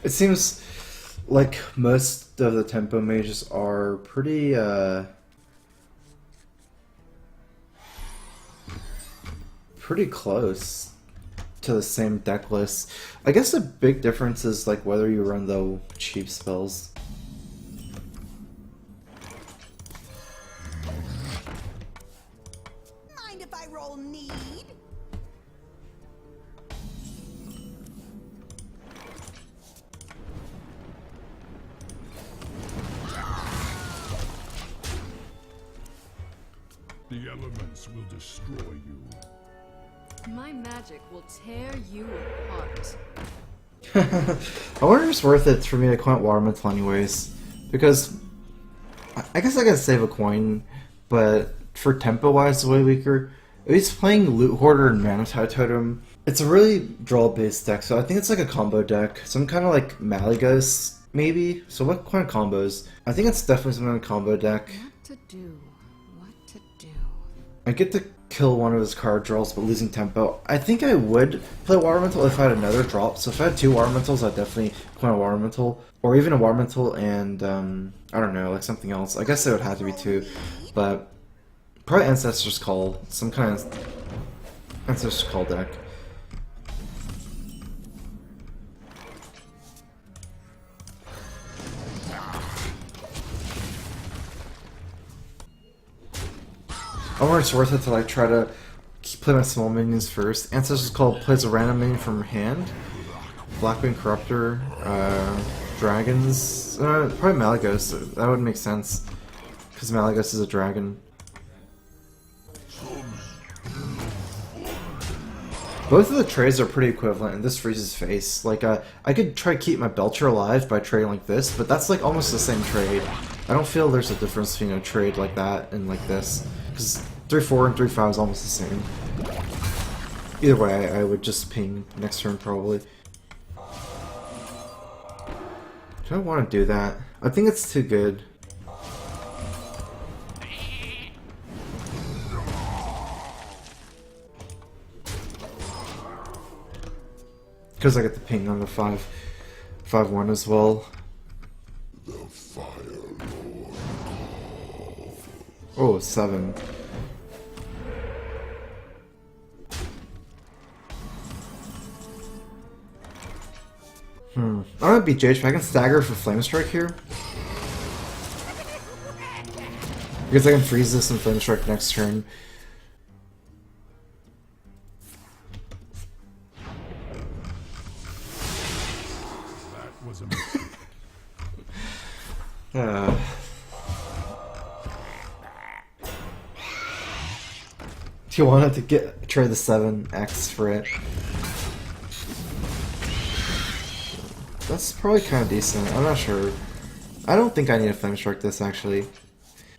It seems like most of the tempo mages are pretty close to the same deck list. I guess the big difference is like whether you run the cheap spells. Mind if I roll need? The elements will destroy you. My magic will tear you apart. I wonder if it's worth it for me to coin Water Elemental anyways, because I guess I gotta save a coin, but for tempo wise it's way weaker. At least playing Loot Hoarder and Mana Totem, it's a really draw based deck, so I think it's like a combo deck. Some kind of like Malygos, maybe? So what kind of combos? I think it's definitely some kind of combo deck. What to do? What to do? I get to kill one of his card draws, but losing tempo. I think I would play Water Elemental if I had another drop. So if I had two Water Elementals, I'd definitely play a Water Elemental. Or even a Water Elemental and, I don't know, like something else. I guess it would have to be two. But probably Ancestor's Call. Some kind of Ancestor's Call deck. I wonder if it's worth it to like try to play my small minions first. Ancestor's Call plays a random minion from hand. Blackwing Corruptor, dragons, probably Malygos. That would make sense because Malygos is a dragon. Both of the trades are pretty equivalent, and this freezes face. Like, I could try to keep my Belcher alive by trading like this, but that's like almost the same trade. I don't feel there's a difference between a trade like that and like this, because 3-4 and 3-5 is almost the same. Either way, I would just ping next turn probably. Do I want to do that? I think it's too good. Because I get the ping on the 5-1 as well. The Fire Lord. Oh, 7. I'm gonna beat Jage, but I can stagger for Flame Strike here. Because I can freeze this and Flame Strike next turn. That was a mistake. Do you want to trade the 7x for it? That's probably kind of decent. I'm not sure. I don't think I need to Flame Strike this actually.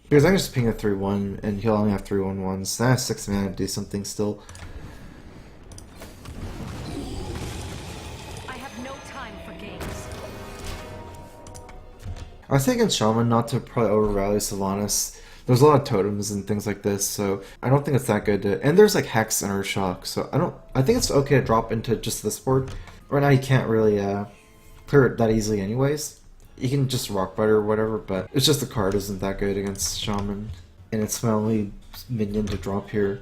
Because I can just ping a 3-1 and he'll only have 3-1-1s. Then I have 6 mana to do something still. I have no time for games. I was thinking Shaman not to probably overvalue Sylvanas. There's a lot of totems and things like this, so I don't think it's that good to... And there's like Hex and Earthshock, so I think it's okay to drop into just this board. Right now you can't really clear it that easily anyways. You can just Rockbite or whatever, but it's just the card isn't that good against Shaman. And it's my only minion to drop here.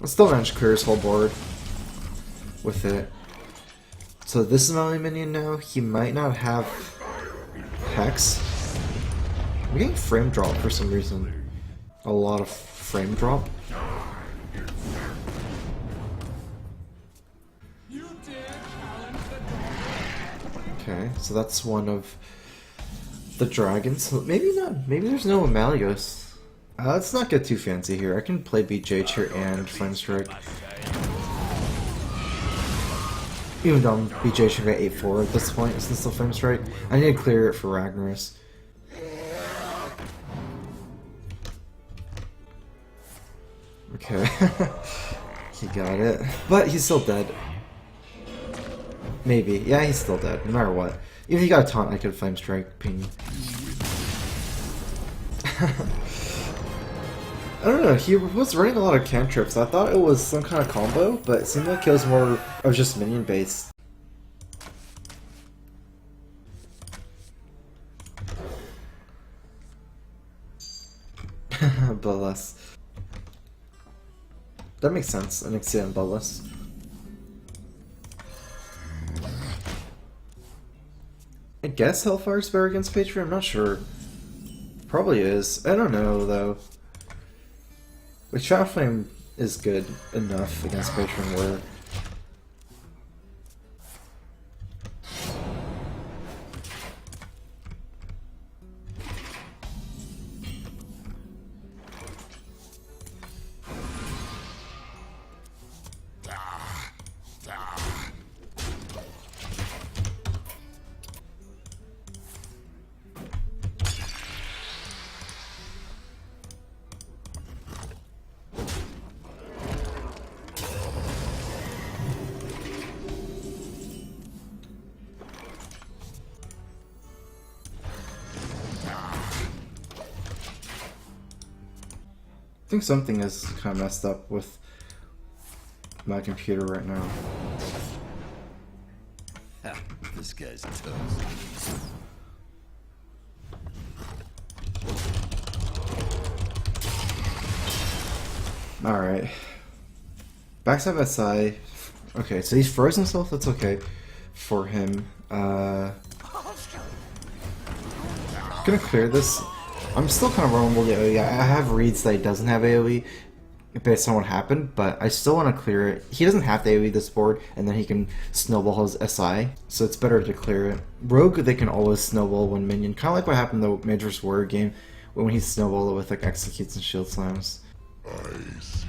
I still managed to clear his whole board with it. So this is my only minion now. He might not have Hex. I'm getting frame drop for some reason. A lot of frame drop. Okay, so that's one of the dragons. Maybe not. Maybe there's no Malygos. Let's not get too fancy here. I can play BJH here and Flame Strike. Even though I'm BJH should get 8-4 at this point, since still Flame Strike. I need to clear it for Ragnaros. Okay. He got it. But he's still dead. Maybe. Yeah, he's still dead, no matter what. Even if he got a taunt, I could Flame Strike ping. I don't know, he was running a lot of cantrips. I thought it was some kind of combo, but it seemed like it was more of just minion based. Bloodless. That makes sense. Anixia and Bloodless. I guess Hellfire's better against Patreon? I'm not sure. Probably is. I don't know though. Like Shadow Flame is good enough against Patreon where I think something is kind of messed up with my computer right now. This guy's toast. Alright. Backstab SI. Okay, so he's frozen himself, that's okay for him. Gonna clear this. I'm still kind of vulnerable to AoE. I have reads that he doesn't have AoE based on what happened, but I still want to clear it. He doesn't have to AoE this board, and then he can snowball his SI, so it's better to clear it. Rogue, they can always snowball one minion, kind of like what happened in the Mage vs. Warrior game, when he snowballed it with like executes and shield slams. I see.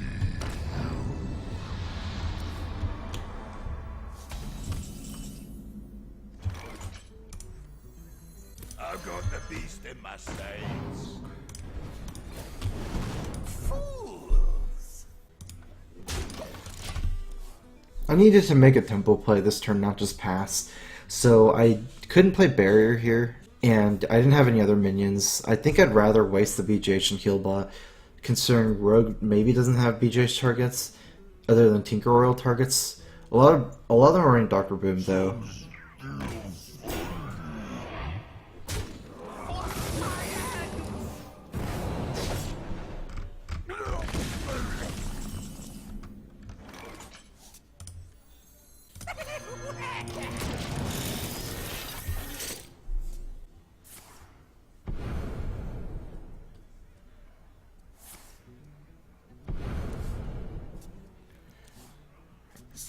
I've got the beast in my sights. Fools! I needed to make a tempo play this turn, not just pass, so I couldn't play barrier here, and I didn't have any other minions. I think I'd rather waste the BGH and heal bot, considering Rogue maybe doesn't have BGH targets, other than Tinker Royal targets. A lot of them are running Dr. Boom though.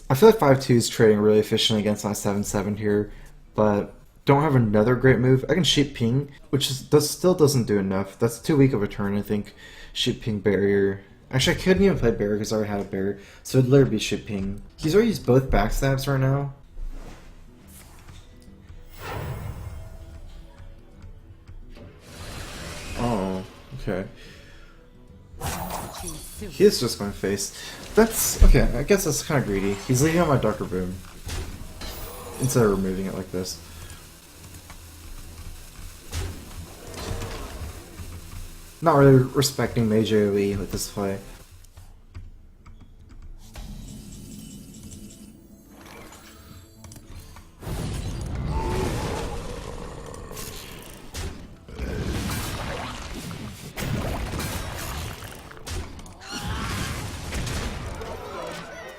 I feel like 5-2 is trading really efficiently against my 7-7 here, but don't have another great move. I can Sheep Ping, which still doesn't do enough. That's too weak of a turn, I think. Sheep Ping Barrier. Actually, I couldn't even play Barrier because I already had a Barrier, so it'd literally be Sheep Ping. He's already used both backstabs right now. Oh, okay. He is just going face. That's okay. I guess that's kind of greedy. He's leaving out my Dr. Boom instead of removing it like this. Not really respecting Mage AoE with this play.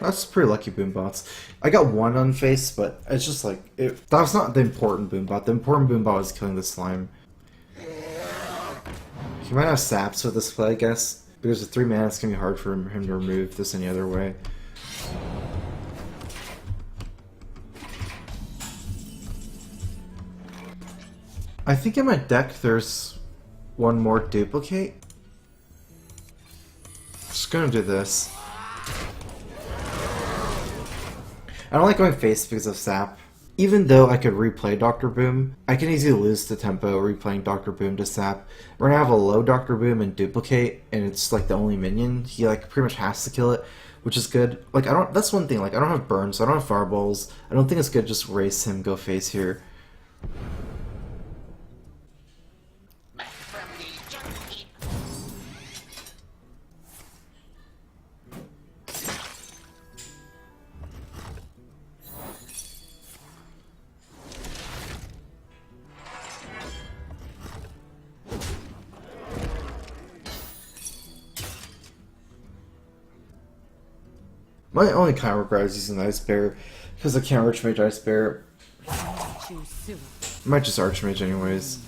That's pretty lucky boom bots. I got one on face, but it's just like that was not the important boom bot. The important boom bot was killing the slime. He might have saps with this play, I guess, because with 3 mana it's gonna be hard for him to remove this any other way. I think in my deck there's one more duplicate. Just gonna do this. I don't like going face because of sap. Even though I could replay Dr. Boom, I can easily lose the tempo replaying Dr. Boom to sap. We're gonna have a low Dr. Boom and duplicate, and it's like the only minion. He like pretty much has to kill it, which is good. Like that's one thing, like I don't have burn, so I don't have fireballs. I don't think it's good to just race him, go face here. My only kind of regret is using Ice Bear because I can't Archmage Ice Bear. Too soon. I might just Archmage anyways.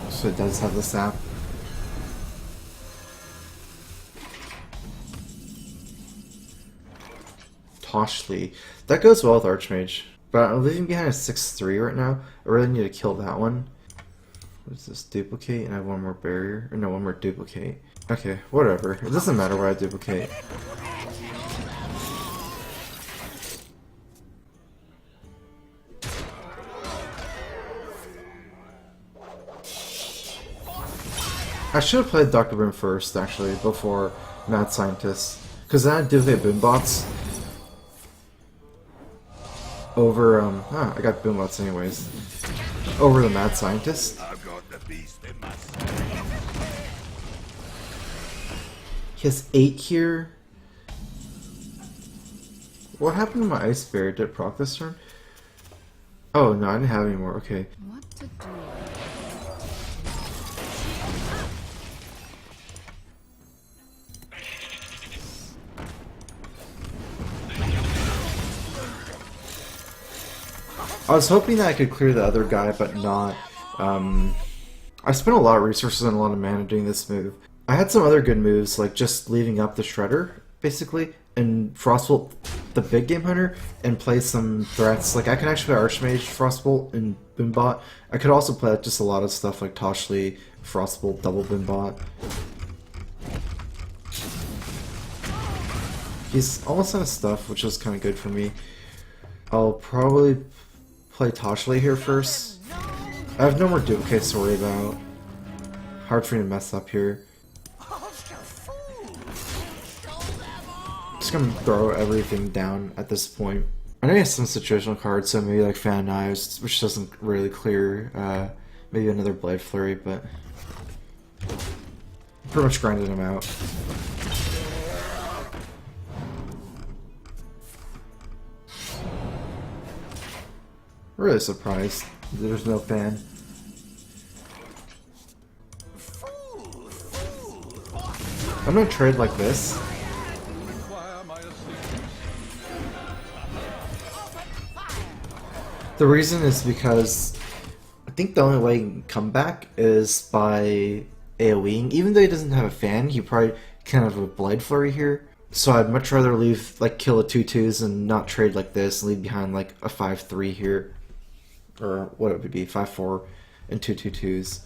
So it does have the sap. Toshly. That goes well with Archmage. But I'm leaving behind a 6-3 right now. I really need to kill that one. What is this? Duplicate? And I have one more barrier? Or no, one more duplicate. Okay, whatever. It doesn't matter what I duplicate. I should have played Dr. Boom first, actually, before Mad Scientist. Because then I duplicate Boombots over, I got Boombots anyways. Over the Mad Scientist. I've got the beast in my sights. He has 8 here. What happened to my Ice Bear? Did it proc this turn? Oh, no, I didn't have any more. Okay. What to do? I was hoping that I could clear the other guy, but not. I spent a lot of resources and a lot of mana doing this move. I had some other good moves, like just leaving up the Shredder, basically, and Frostbolt the big game hunter, and play some threats. Like, I can actually play Archmage, Frostbolt, and Boombot. I could also play just a lot of stuff like Toshly, Frostbolt, double Boombot. He's almost out of stuff, which is kind of good for me. I'll probably play Toshly here first. I have no more duplicates to worry about. Hard for me to mess up here. Just gonna throw everything down at this point. I know he has some situational cards, so maybe like Fan Knives, which doesn't really clear. Maybe another Blade Flurry, but pretty much grinded him out. Really surprised there's no fan. I'm gonna trade like this. The reason is because I think the only way he can come back is by AoEing. Even though he doesn't have a fan, he probably can have a Blade Flurry here. So I'd much rather leave, like, kill a 2/2s and not trade like this and leave behind like a 5/3 here. Or what it would be, 5/4 and 2/2/2s.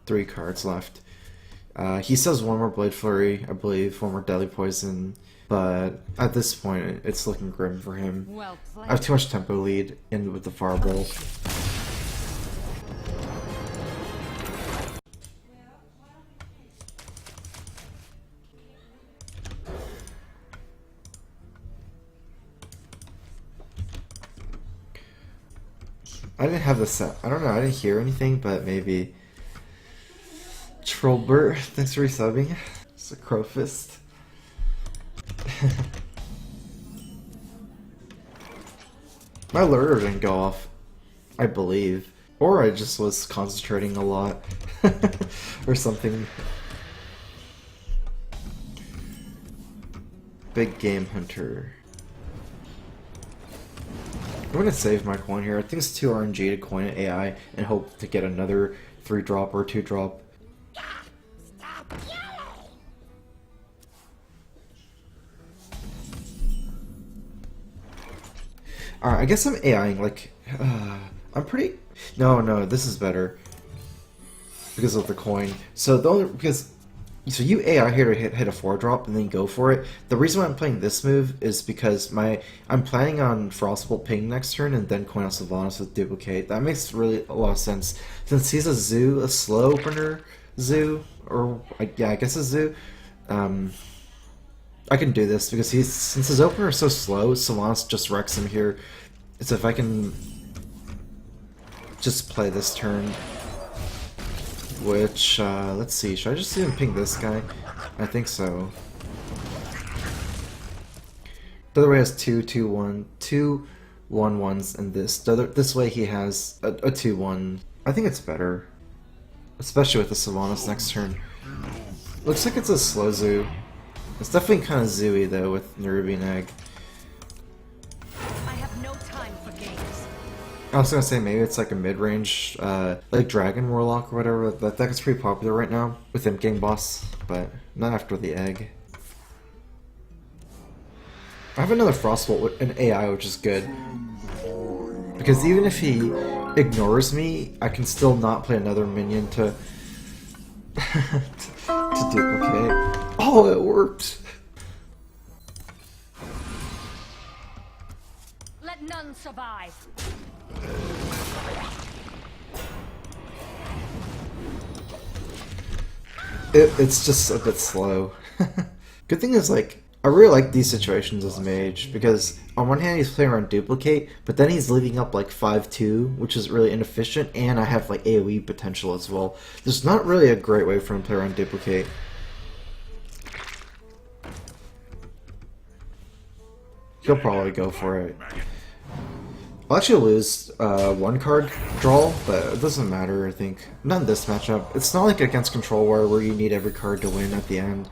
3 cards left. He still has one more Blade Flurry, I believe, one more Deadly Poison, but at this point, it's looking grim for him. Well played. I have too much tempo lead in with the Fireball. I didn't have the set. I don't know, I didn't hear anything, but maybe. Trollbert, thanks for resubbing. It's a Crowfist. My lure didn't go off, I believe. Or I just was concentrating a lot. Or something. Big Game Hunter. I'm gonna save my coin here. I think it's too RNG to coin an AI and hope to get another 3-drop or 2-drop. Alright, I guess I'm AIing, like, I'm pretty... No, this is better. Because of the coin. So the only... So you AI here to hit a 4-drop and then go for it. The reason why I'm playing this move is because I'm planning on Frostbolt ping next turn and then coin out Sylvanas with Duplicate. That makes really a lot of sense. Since he's a zoo, a slow opener zoo, or yeah, I guess a zoo. I can do this because since his opener is so slow, Sylvanas just wrecks him here. So if I can just play this turn, which, let's see, should I just even ping this guy? I think so. The other way has 2 1/1s, and this way he has a 2/1. I think it's better, especially with the Sylvanas next turn. Looks like it's a slow zoo. It's definitely kind of zooey though with Nerubian Egg. I have no time for games. I was gonna say maybe it's like a mid-range, like Dragon Warlock or whatever. That deck is pretty popular right now with him getting boss, but not after the egg. I have another Frostbolt with an AI, which is good. Because even if he ignores me, I can still not play another minion to to duplicate. Oh, it worked! Let none survive. It's just a bit slow. Good thing is, like, I really like these situations as Mage, because on one hand he's playing around duplicate, but then he's leaving up like 5-2, which is really inefficient, and I have like AoE potential as well. There's not really a great way for him to play around duplicate. He'll probably go for it. I'll actually lose one card draw, but it doesn't matter, I think. Not in this matchup. It's not like against Control War where you need every card to win at the end.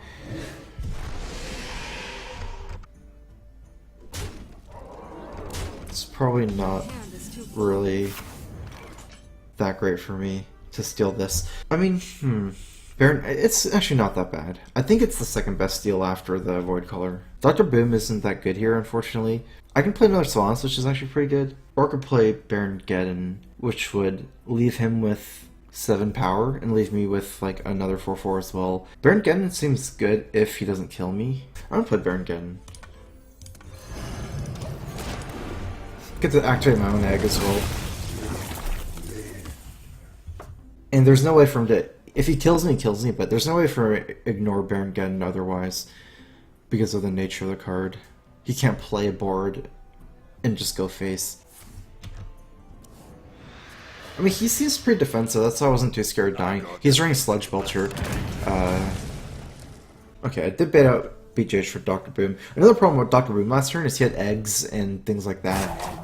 It's probably not really that great for me to steal this. I mean, Baron, it's actually not that bad. I think it's the second best steal after the Void Color. Dr. Boom isn't that good here, unfortunately. I can play another Sylvanas, which is actually pretty good. Or I could play Baron Geddon, which would leave him with 7 power and leave me with like another 4/4 as well. Baron Geddon seems good if he doesn't kill me. I'm gonna play Baron Geddon. Get to activate my own egg as well. And there's no way for him to... If he kills me, he kills me, but there's no way for him to ignore Baron Geddon otherwise because of the nature of the card. He can't play a board and just go face. I mean, he seems pretty defensive, that's why I wasn't too scared of dying. He's running Sludge Belcher. Okay, I did bait out BJH for Dr. Boom. Another problem with Dr. Boom last turn is he had eggs and things like that.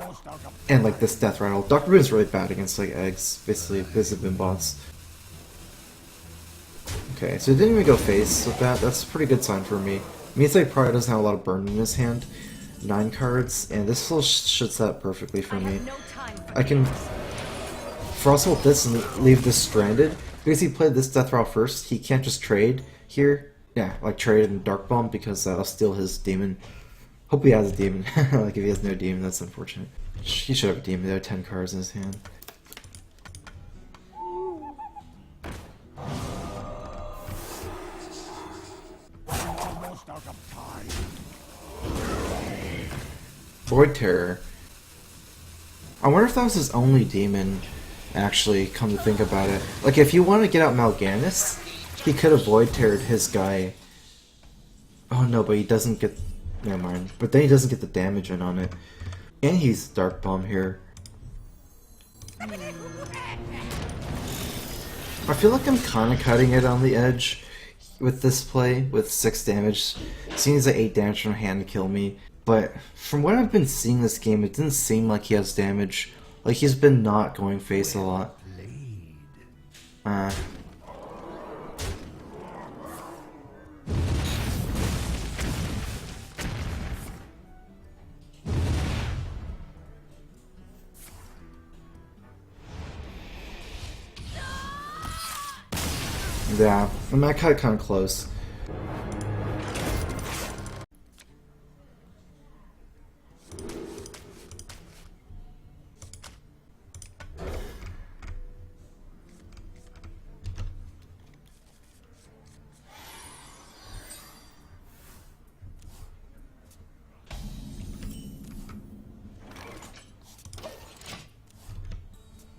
And like this Death Rattle. Dr. Boom is really bad against like eggs, basically, because of Boom bots. Okay, so he didn't even go face with that. That's a pretty good sign for me. It means like he probably doesn't have a lot of burn in his hand. 9 cards, and this still should set up perfectly for me. I can Frostbolt this and leave this stranded. Because he played this Death Rattle first, he can't just trade here. Yeah, like trade and Dark Bomb because I'll steal his demon. Hope he has a demon. Like if he has no demon, that's unfortunate. He should have a demon though, 10 cards in his hand. Void Terror. I wonder if that was his only demon, actually, come to think about it. Like, if you want to get out Mal'Ganis, he could have Void Terrored his guy. Oh no, but he doesn't get... Never mind. But then he doesn't get the damage in on it. And he's Dark Bomb here. I feel like I'm kind of cutting it on the edge with this play, with 6 damage. Seeing as 8 damage from hand to kill me. But from what I've been seeing this game, it didn't seem like he has damage. Like he's been not going face a lot. Yeah, I mean, I cut it kind of close.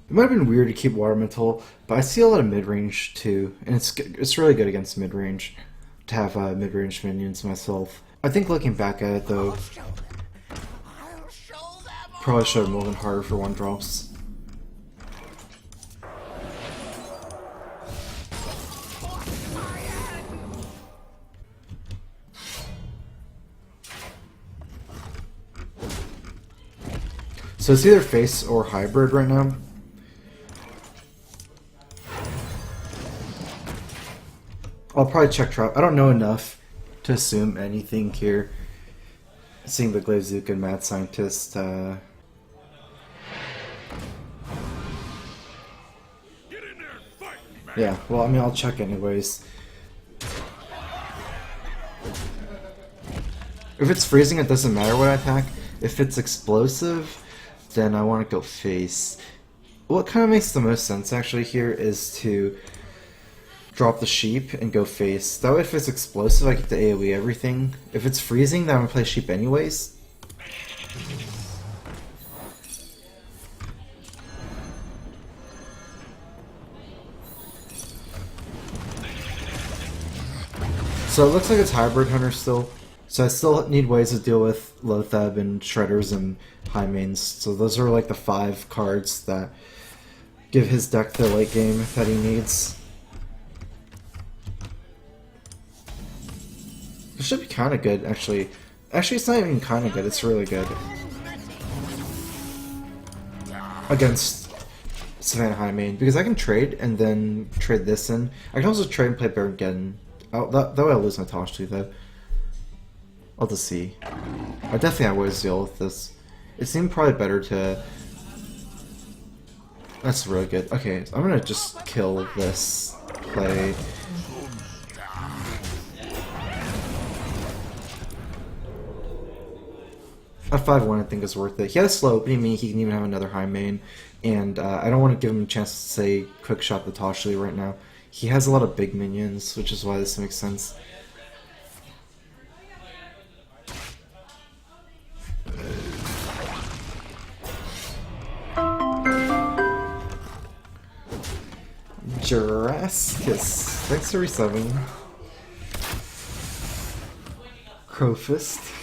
It might have been weird to keep Water Mental, but I see a lot of mid-range too, and it's really good against mid-range. to have mid-range minions myself. I think looking back at it though, probably should have moved harder for 1-drops. So it's either face or hybrid right now. I'll probably check trap. I don't know enough to assume anything here. Seeing the Glazook and Mad Scientist. Get in there and fight, man. Yeah, well, I mean, I'll check anyways. If it's freezing, it doesn't matter what I attack. If it's explosive, then I want to go face. What kind of makes the most sense actually here is to drop the sheep and go face. That way if it's explosive I get to AoE everything. If it's freezing then I'm going to play sheep anyways. So it looks like it's hybrid hunter still. So I still need ways to deal with Lothab and Shredders and High Mains. So those are like the 5 cards that give his deck the late game that he needs. It should be kind of good, actually. Actually, it's not even kind of good, it's really good. Against Savannah High Main. Because I can trade and then trade this in. I can also trade and play Baron. That way I'll lose my Tosh too, though. I'll just see. I definitely have ways to deal with this. It seemed probably better to... That's really good. Okay, so I'm gonna just kill this play. A 5-1 I think is worth it. He has slow opening, meaning he can even have another high main. And I don't want to give him a chance to say quick shot the Toshli right now. He has a lot of big minions, which is why this makes sense. Juraskis, thanks for resubbing. Crowfist,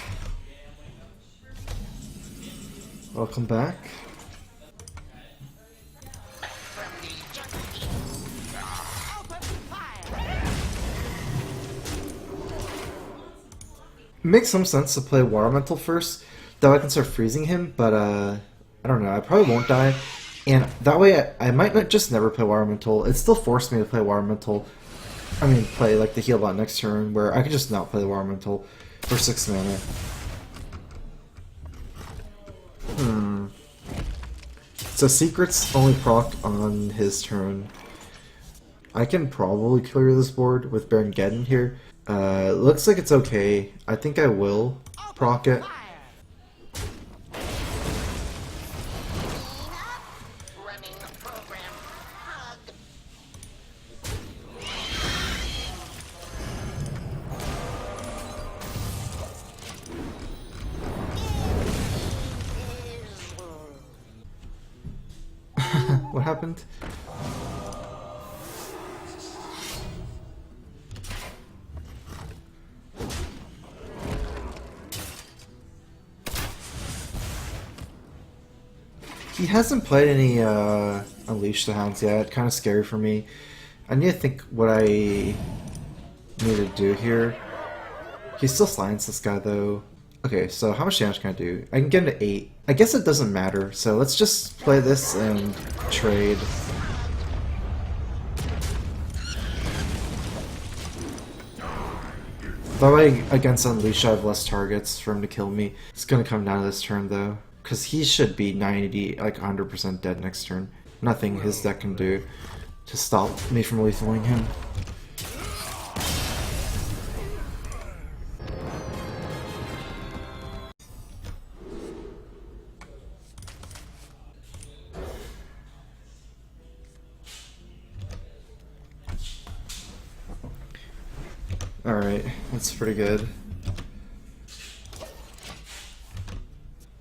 welcome back. It makes some sense to play Water Elemental first, though I can start freezing him, but I don't know, I probably won't die. And that way, I might not just never play Water Elemental. It still forced me to play Water Elemental. I mean, play like the heal bot next turn, where I could just not play the Water Elemental for 6 mana. So Secrets only proc on his turn. I can probably clear this board with Baron Geddon here. Looks like it's okay. I think I will proc it. What happened? He hasn't played any Unleash the Hounds yet. Kind of scary for me. I need to think what I need to do here. He still silenced this guy though. Okay, so how much damage can I do? I can get him to 8. I guess it doesn't matter, so let's just play this and trade. That way, against Unleash, I have less targets for him to kill me. It's gonna come down to this turn though, because he should be 90, like 100% dead next turn. Nothing his deck can do to stop me from lethaling him. Alright, that's pretty good.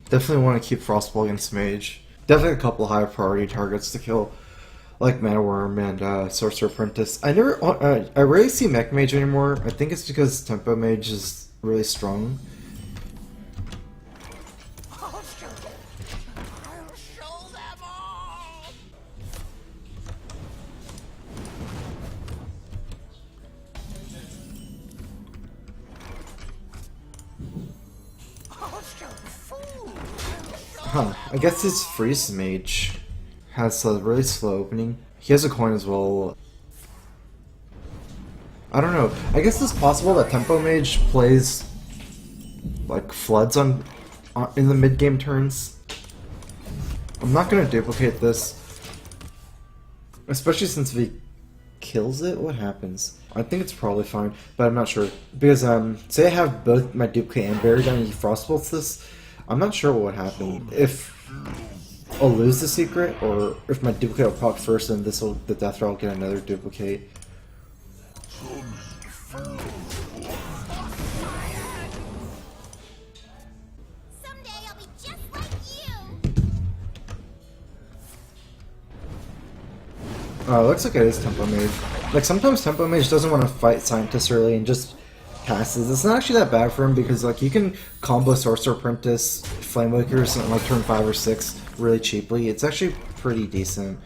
Definitely want to keep Frostball against Mage. Definitely a couple high priority targets to kill. like Mana Worm and Sorcerer Apprentice. I rarely see Mech Mage anymore. I think it's because Tempo Mage is really strong. I'll show them all. I'll show the fool. Huh, I guess his Freeze Mage has a really slow opening. He has a coin as well. I don't know. I guess it's possible that Tempo Mage plays like floods on in the mid game turns. I'm not gonna duplicate this, especially since if he kills it. What happens? I think it's probably fine, but I'm not sure because say I have both my duplicate and Barry down and he frostbolts this. I'm not sure what would happen if I'll lose the secret, or if my duplicate will proc first and the death roll will get another duplicate. Someday I'll be just like you. Looks like it is Tempo Mage. Like sometimes Tempo Mage doesn't want to fight Scientist early and just passes. It's not actually that bad for him because like you can combo Sorcerer Apprentice, Flamewakers on like turn 5 or 6 really cheaply. It's actually pretty decent.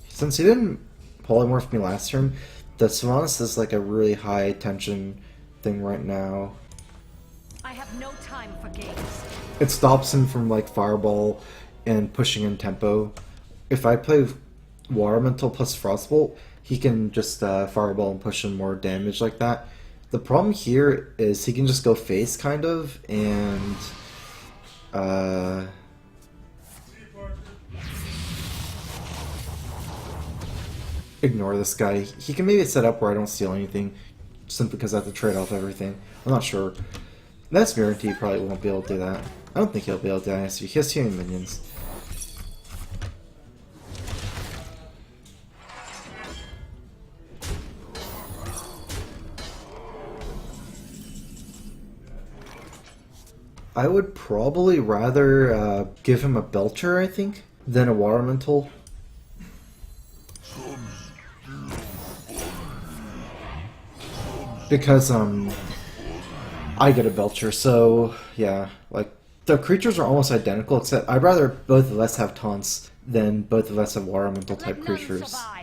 Since he didn't polymorph me last turn, the Sylvanas is like a really high tension thing right now. I have no time for games. It stops him from like Fireball and pushing in tempo. If I play Water Elemental plus Frostbolt, he can just Fireball and push in more damage like that. The problem here is he can just go face kind of and ignore this guy. He can maybe set up where I don't steal anything simply because I have to trade off everything. I'm not sure. That's guarantee he probably won't be able to do that. I don't think he'll be able to do that. He has too many minions. I would probably rather give him a Belcher, I think, than a Water Elemental. Because, I get a Belcher, so, yeah, like, the creatures are almost identical, except I'd rather both of us have taunts than both of us have Water Elemental type Let none creatures. survive.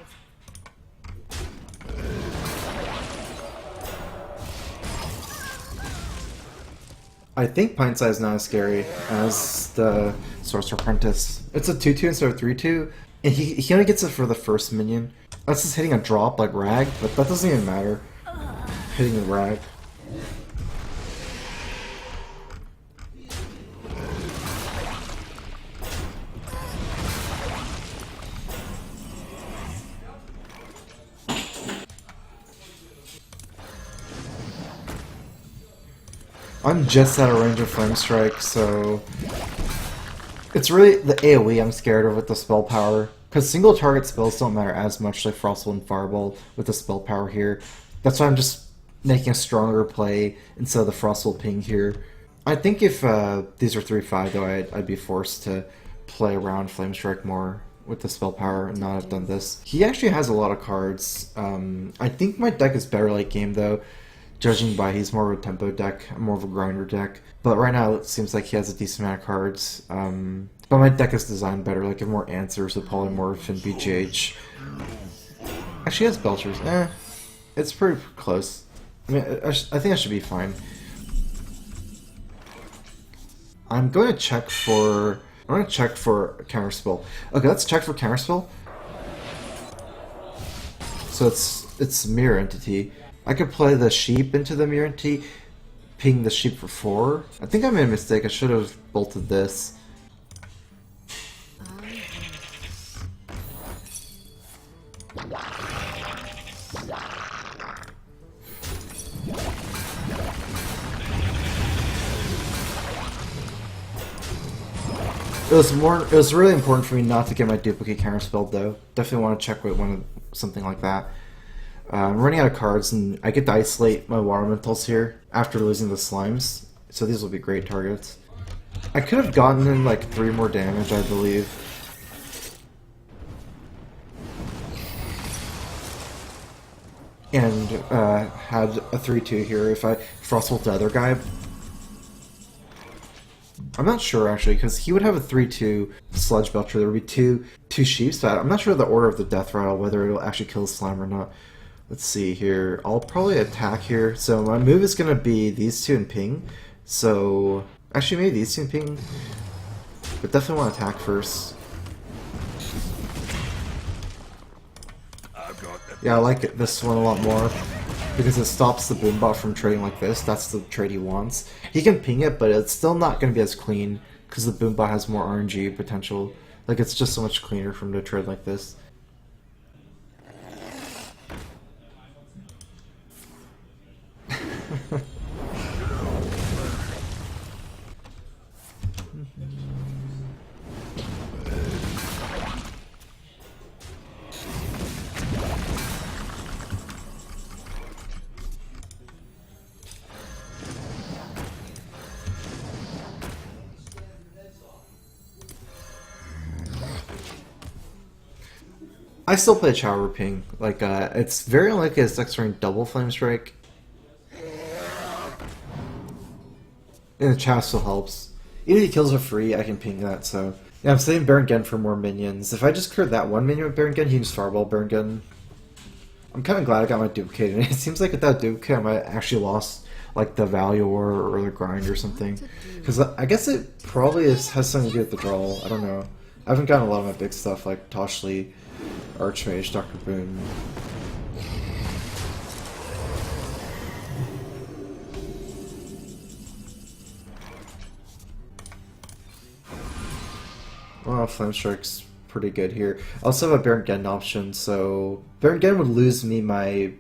I think Pint Size is not as scary as the Sorcerer Apprentice. It's a 2-2 instead of 3-2, and he only gets it for the first minion. That's just hitting a drop like Rag, but that doesn't even matter. Hitting the Rag. I'm just out of range of Flame Strike, so it's really the AoE I'm scared of with the spell power. Because single target spells don't matter as much like Frostbolt and Fireball with the spell power here. That's why I'm just making a stronger play instead of the Frostbolt ping here. I think if these are 3-5 though, I'd be forced to play around Flame Strike more with the spell power and not have done this. He actually has a lot of cards. I think my deck is better late game though. Judging by he's more of a tempo deck, more of a grinder deck. But right now it seems like he has a decent amount of cards. But my deck is designed better, like have more answers with Polymorph and BGH. Actually he has Belchers. It's pretty close. I mean, I think I should be fine. I'm going to check for Counterspell. Okay, let's check for Counterspell. So it's Mirror Entity. I could play the sheep into the Mirror Entity, ping the sheep for 4. I think I made a mistake. I should have bolted this. It was really important for me not to get my duplicate counterspelled though. Definitely want to check with something like that. I'm running out of cards, and I get to isolate my Water Elementals here after losing the Slimes, so these will be great targets. I could have gotten in like 3 more damage, I believe. had a 3-2 here if I Frost ult the other guy. I'm not sure actually, because he would have a 3-2 Sludge Belcher. There would be two sheeps, but I'm not sure the order of the death rattle, whether it'll actually kill Slime or not. Let's see here. I'll probably attack here. So my move is going to be these two and ping. So actually maybe these two and ping, but definitely want to attack first. Yeah, I like this one a lot more because it stops the Boombot from trading like this. That's the trade he wants. He can ping it, but it's still not going to be as clean because the Boombot has more RNG potential. Like, it's just so much cleaner for him to trade like this. I still play Shower Ping. Like, it's very unlikely his next turn double Flame Strike. And the Chow still helps. Even if he kills for free, I can ping that, so... Yeah, I'm saving Baron Gen for more minions. If I just cleared that one minion with Baron Gen, he can just Fireball Baron Gen. I'm kind of glad I got my duplicate, and it seems like without duplicate, I might actually lost, like, the value or the grind or something. Because I guess it probably has something to do with the draw. I don't know. I haven't gotten a lot of my big stuff, like Toshli, Archmage, Dr. Boone. Well, Flame Strike's pretty good here. I also have a Baron Gen option, so Baron Gen would lose me my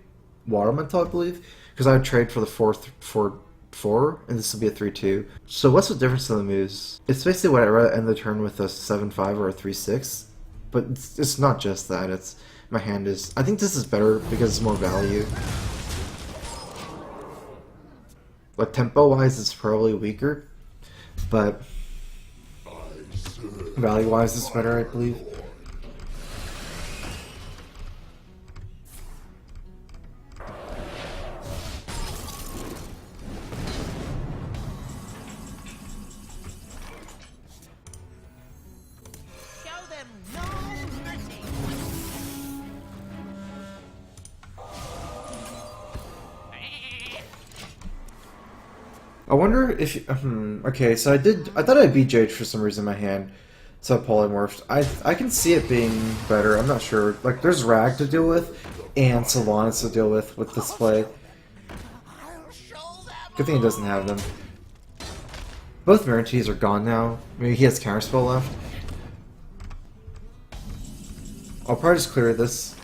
Water Elemental, I believe, because I would trade for the 4, and this would be a 3-2. So what's the difference in the moves? It's basically what I'd rather end the turn with a 7-5 or a 3-6, but it's not just that. It's my hand is. I think this is better because it's more value. But tempo-wise, it's probably weaker, but value-wise, it's better, I believe. Show them no mercy. I wonder if okay, so I thought I beat Jade for some reason in my hand, so I polymorphed. I can see it being better. I'm not sure. Like, there's Rag to deal with and Sylvanas to deal with display. Good thing he doesn't have them. Both Merites are gone now. Maybe he has counterspell left. I'll probably just clear this.